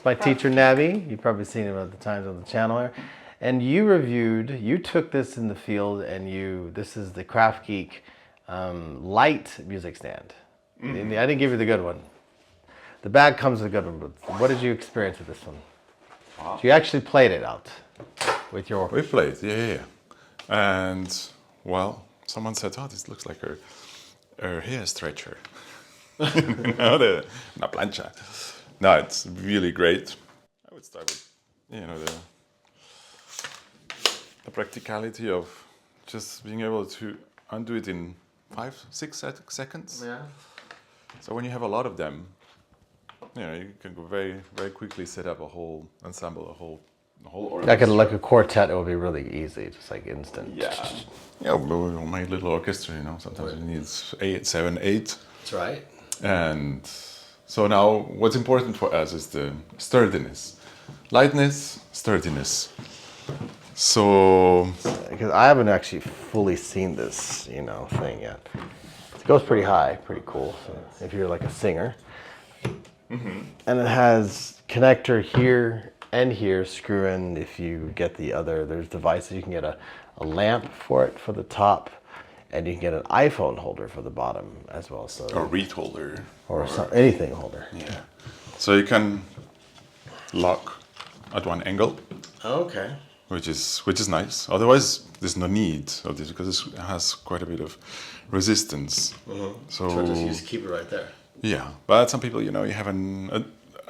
my teacher Navi. You've probably seen him at the times on the channel here. And you took this in the field, and this is the KRAFTGEEK Lite music stand. I didn't give you the good one. The bag comes with a good one, but what did you experience with this one? Wow. So you actually played it out with your orchestra. We played, yeah. And, well, someone said, oh, this looks like her hair stretcher. Una plancha. No, it's really great. I would start with, the practicality of just being able to undo it in 5-6 seconds. Yeah. So when you have a lot of them, you can go very, very quickly set up a whole ensemble, a whole orchestra. Like a quartet, it would be really easy, just like instant. Yeah, my little orchestra, sometimes it needs 7, 8. That's right. And so now what's important for us is the sturdiness. Lightness, sturdiness. So... Because I haven't actually fully seen this, thing yet. It goes pretty high, pretty cool. So if you're like a singer. Mm-hmm. And it has connector here and here, screw in if you get there's devices. You can get a lamp for it for the top, and you can get an iPhone holder for the bottom as well. So a reed holder. Or anything holder. Yeah. So you can lock at one angle. Okay. Which is nice. Otherwise, there's no need of this because it has quite a bit of resistance. Mm-hmm. So just keep it right there. Yeah, but some people, you have a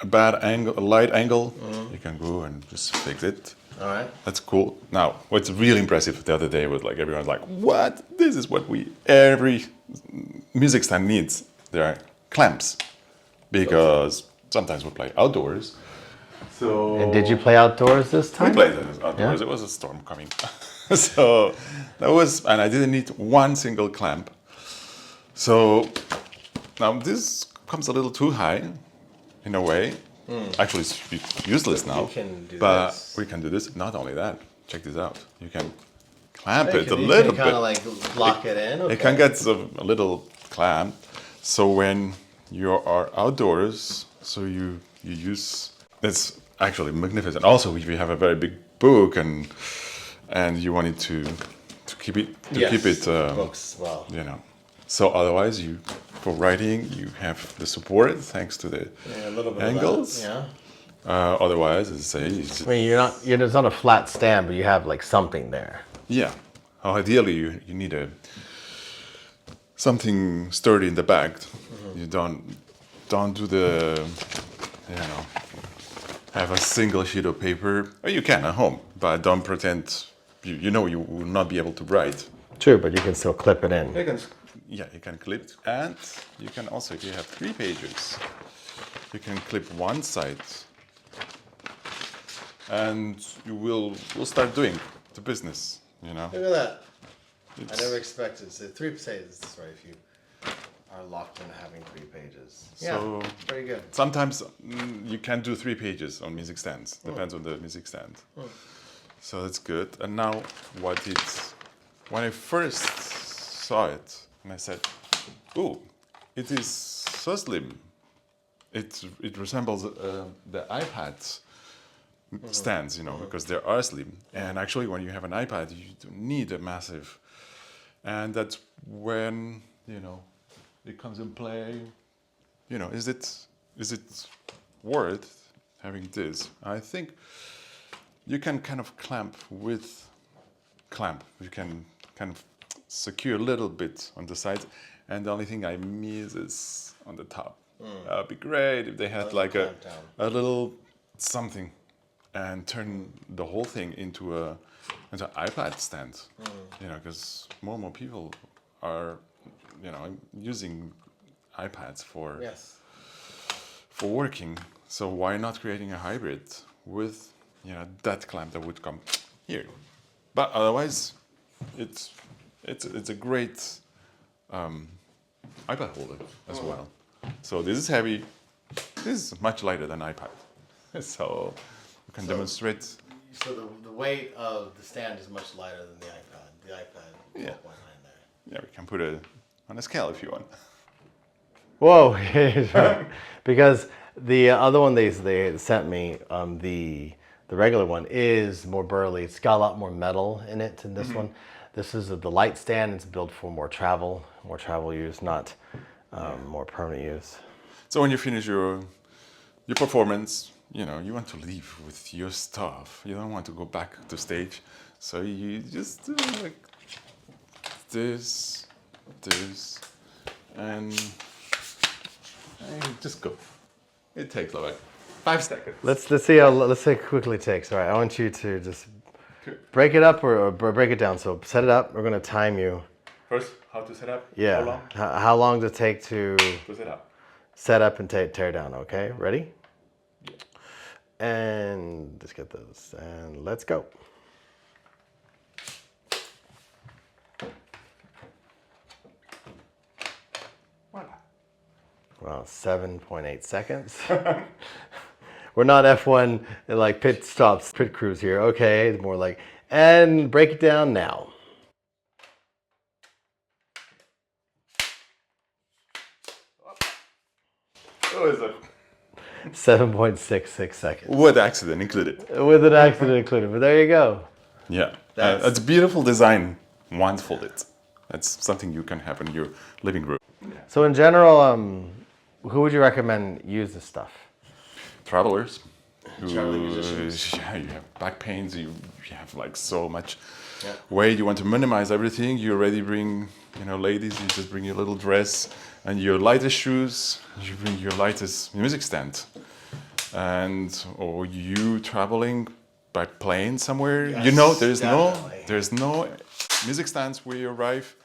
bad angle, a light angle. Mm-hmm. You can go and just fix it. All right. That's cool. Now, what's really impressive the other day was everyone's like, what? This is what every music stand needs. There are clamps because sometimes we play outdoors. So. And did you play outdoors this time? We played outdoors. Yeah. It was a storm coming. So and I didn't need one single clamp. So now this comes a little too high in a way. Actually, it's useless now. But we can do this. Not only that, check this out. You can clamp it a little bit. Kind of lock it in. Okay. It can get a little clamp. So when you are outdoors, so you use. It's actually magnificent. Also, if you have a very big book and you want it to keep it books well. So otherwise, for writing you have the support thanks to the a little bit angles. Of that. Yeah. Otherwise, as I say, I mean, it's not a flat stand, but you have something there. Yeah. Ideally, you need something sturdy in the back. Mm-hmm. You don't do the have a single sheet of paper. Or you can at home, but don't pretend you will not be able to write. True, but you can still clip it in. You can clip it, and you can also, if you have 3 pages, you can clip one side, and we'll start doing the business. Look at that. I never expected. So 3 pages, that's right. If you are locked in having 3 pages. So very good. Sometimes you can do 3 pages on music stands. Depends on the music stand. So that's good. And now when I first saw it, and I said, "Ooh, it is so slim. It resembles the iPad stands, because they are slim. And actually, when you have an iPad, you don't need a massive. And that's when it comes in play. Is it worth having this? I think you can kind of clamp. You can kind of secure a little bit on the sides, and the only thing I miss is on the top. That would be great if they had a little something and turn the whole thing into an iPad stand. Because more and more people are using iPads for working. So why not creating a hybrid with that clamp that would come here? But otherwise, it's a great iPad holder as well. So this is heavy. This is much lighter than iPad. So we can demonstrate. So the weight of the stand is much lighter than the iPad. The iPad behind there. Yeah, we can put it on a scale if you want. Whoa, because The other one they sent me, the regular one, is more burly. It's got a lot more metal in it than this one. This is the light stand. It's built for more travel use, not more permanent use. So when you finish your performance, you know, you want to leave with your stuff. You don't want to go back to stage. So you just do like this, and just go. It takes like 5 seconds. Let's see how quickly it takes. All right, I want you to just break it up or break it down. So set it up. We're gonna time you. First, how to set up? Yeah. How long? How long does it take to set up? Set up and tear down? Okay, ready? Yeah. And let's get those. And let's go. Well, 7.8 seconds. We're not F1 like pit stops, pit crews here. Okay, it's more like, and break it down now. What is it? 7.66 seconds. With accident included. With an accident included, but there you go. Yeah, it's a beautiful design, one-folded. That's something you can have in your living room. So in general, who would you recommend use this stuff? Travelers. Traveling musicians. Yeah, you have back pains, you have like so much weight, you want to minimize everything, you already bring, you know, ladies, you just bring your little dress and your lightest shoes, you bring your lightest music stand. Or you traveling by plane somewhere, yes, you know, there's definitely. no music stands where you arrive,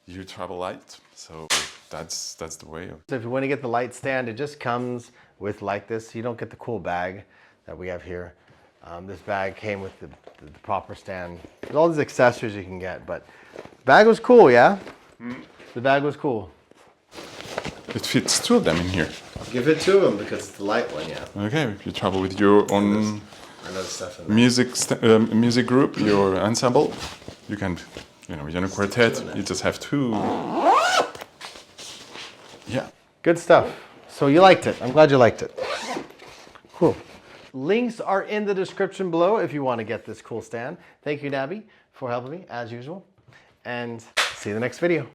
you travel light, so that's the way. So if you want to get the light stand, it just comes with like this. You don't get the cool bag that we have here. This bag came with the proper stand. There's all these accessories you can get, but the bag was cool, yeah? The bag was cool. It fits 2 of them in here. Give it to him because it's the light one, yeah. Okay, if you travel with your own Stuff in music group, your ensemble, you can, you know, you're in a quartet, you just have 2. Yeah. Good stuff. So you liked it. I'm glad you liked it. Cool. Links are in the description below if you want to get this cool stand. Thank you, Nabby, for helping me, as usual. And see you in the next video.